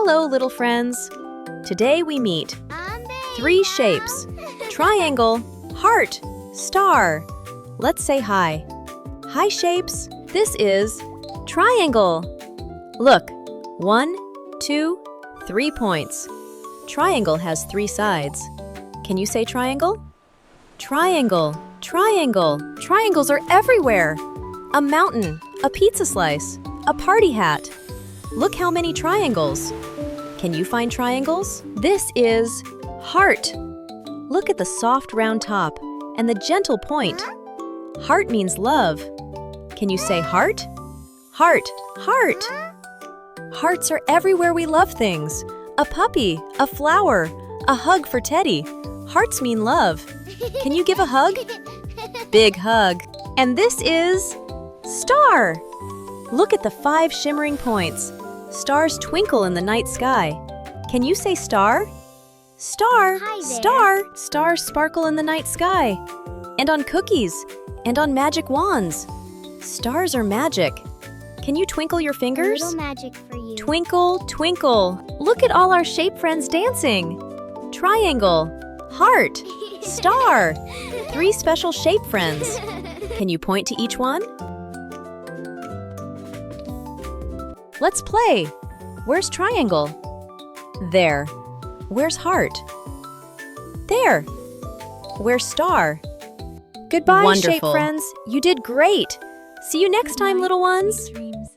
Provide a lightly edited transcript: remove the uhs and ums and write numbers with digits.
Hello, little friends. Today we meet 3 shapes: triangle, heart, star. Let's say hi. Hi, shapes. This is triangle. Look, 1, 2, 3 points. Triangle has 3 sides. Can you say triangle? Triangle, triangle. Triangles are everywhere. A mountain, a pizza slice, a party hat. Look how many triangles. Can you find triangles? This is heart. Look at the soft round top and the gentle point. Heart means love. Can you say heart? Heart, heart. Hearts are everywhere we love things. A puppy, a flower, a hug for Teddy. Hearts mean love. Can you give a hug? Big hug. And this is star. Look at the 5 shimmering points. Stars twinkle in the night sky. Can you say star? Star, star. Stars sparkle in the night sky. And on cookies, and on magic wands. Stars are magic. Can you twinkle your fingers? A little magic for you. Twinkle, twinkle. Look at all our shape friends dancing. Triangle, heart, star. 3 special shape friends. Can you point to each one? Let's play. Where's triangle? There. Where's heart? There. Where's star? Goodbye, Wonderful. shape friends. You did great. See you next time, little ones. Sweet dreams.